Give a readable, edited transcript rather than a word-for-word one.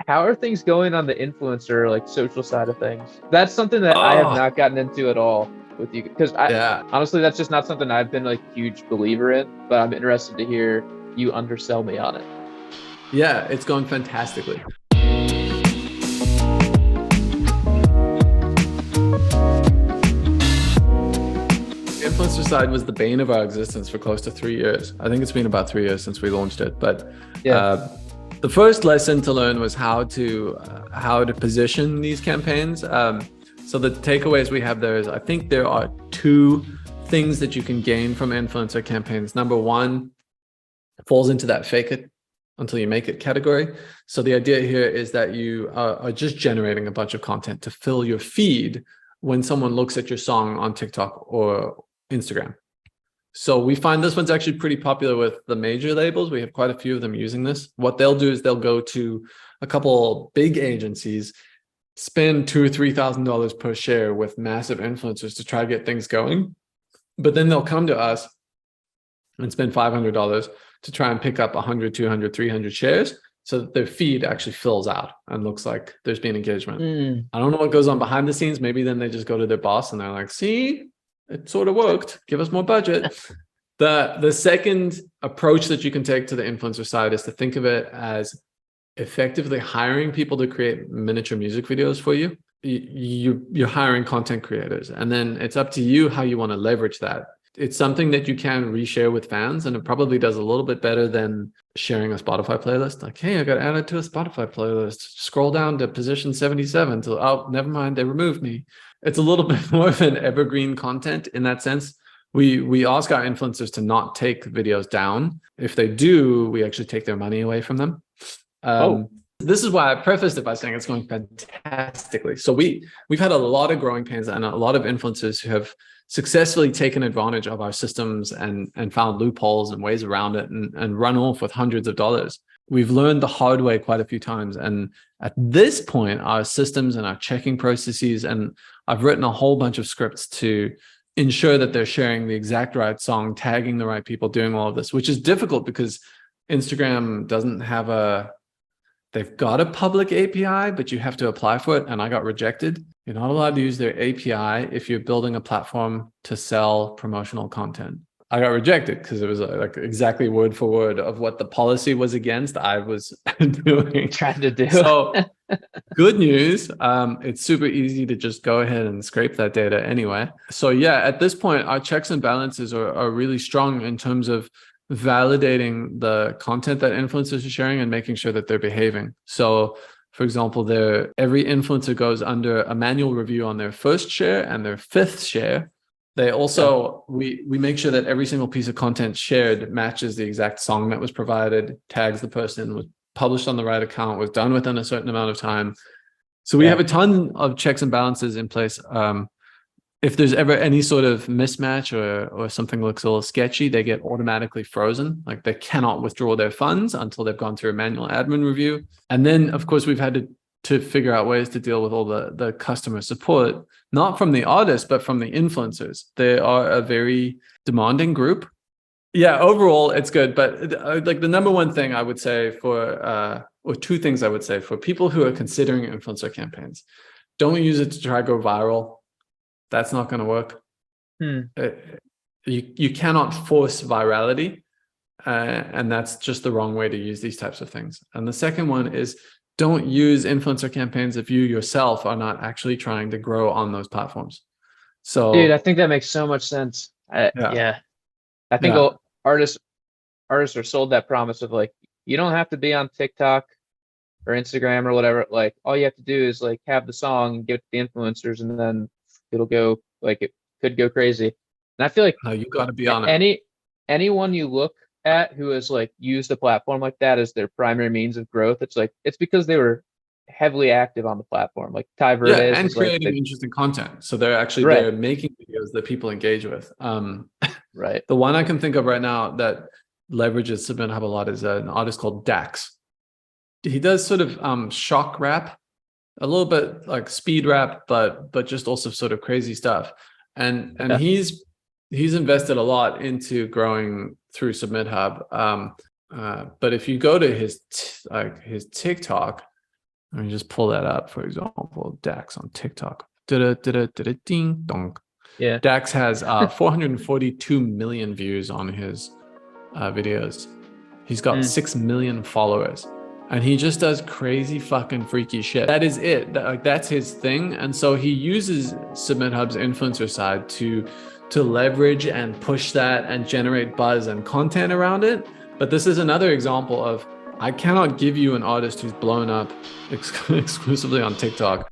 How are things going on the influencer, like social side of things? That's something that I have Oh, not gotten into at all with you, because I yeah. honestly, that's just not something I've been like a huge believer in, but I'm interested to hear you undersell me on it. Yeah, it's going fantastically. Influencer side was the bane of our existence for close to 3 years. I think it's been about 3 years since we launched it, but Yeah. uh, the first lesson to learn was how to position these campaigns. So the takeaways we have there is, I think there are two things that you can gain from influencer campaigns. Number one, falls into that fake it until you make it category. So the idea here is that you are just generating a bunch of content to fill your feed when someone looks at your song on TikTok or Instagram. So we find this one's actually pretty popular with the major labels. We have quite a few of them using this. What they'll do is they'll go to a couple big agencies, spend $2,000 or $3,000 per share with massive influencers to try to get things going. But then they'll come to us and spend $500 to try and pick up 100, 200, 300 shares so that their feed actually fills out and looks like there's been engagement. I don't know what goes on behind the scenes. Maybe then they just go to their boss and they're like, see, it sort of worked. Give us more budget. The second approach that you can take to the influencer side is to think of it as effectively hiring people to create miniature music videos for you. You're hiring content creators, and then it's up to you how you want to leverage that. It's something that you can reshare with fans, and it probably does a little bit better than sharing a Spotify playlist. Like, hey, I got added to a Spotify playlist. Scroll down to position 77 to, oh, never mind, they removed me. It's a little bit more of an evergreen content in that sense. We ask our influencers to not take videos down. If they do, we actually take their money away from them. This is why I prefaced it by saying it's going fantastically. So we've had a lot of growing pains and a lot of influencers who have successfully taken advantage of our systems and found loopholes and ways around it and run off with hundreds of dollars. We've learned the hard way quite a few times. And at this point, our systems and our checking processes, and I've written a whole bunch of scripts to ensure that they're sharing the exact right song, tagging the right people, doing all of this, which is difficult because Instagram doesn't have they've got a public API, but you have to apply for it. And I got rejected. You're not allowed to use their API if you're building a platform to sell promotional content. I got rejected because it was like exactly word for word of what the policy was against I was doing. Trying to do. So good news. It's super easy to just go ahead and scrape that data anyway. So yeah, at this point, our checks and balances are really strong in terms of validating the content that influencers are sharing and making sure that they're behaving. So for example, every influencer goes under a manual review on their first share and their fifth share. They also, we make sure that every single piece of content shared matches the exact song that was provided, tags the person, was published on the right account, was done within a certain amount of time. So we have a ton of checks and balances in place. If there's ever any sort of mismatch or something looks a little sketchy, they get automatically frozen. Like they cannot withdraw their funds until they've gone through a manual admin review. And then, of course, we've had to figure out ways to deal with all the customer support, not from the artists, but from the influencers. They are a very demanding group. Yeah, overall, it's good. But like the number one thing I would say or two things I would say for people who are considering influencer campaigns, don't use it to try to go viral. That's not going to work. You cannot force virality, and that's just the wrong way to use these types of things. And the second one is don't use influencer campaigns if you yourself are not actually trying to grow on those platforms. So, dude, I think that makes so much sense. Yeah, I think artists are sold that promise of like, you don't have to be on TikTok or Instagram or whatever. Like all you have to do is like have the song and give it to the influencers, and then it'll go, like, it could go crazy. And I feel like you got to be on it. Anyone you look at who has like used a platform like that as their primary means of growth, it's because they were heavily active on the platform. Like Ty Verdes and was creating like interesting content. So they're making videos that people engage with. Right. The one I can think of right now that leverages SubmitHub a lot is an artist called Dax. He does sort of shock rap, a little bit like speed rap, but just also sort of crazy stuff. And he's invested a lot into growing through SubmitHub. But if you go to his TikTok, Let me just pull that up. For example, Dax on TikTok. Ding dong. Yeah. Dax has 442 million views on his videos. He's got 6 million followers, and he just does crazy fucking freaky shit. That is it. That's his thing. And so he uses SubmitHub's influencer side to leverage and push that and generate buzz and content around it. But this is another example of, I cannot give you an artist who's blown up exclusively on TikTok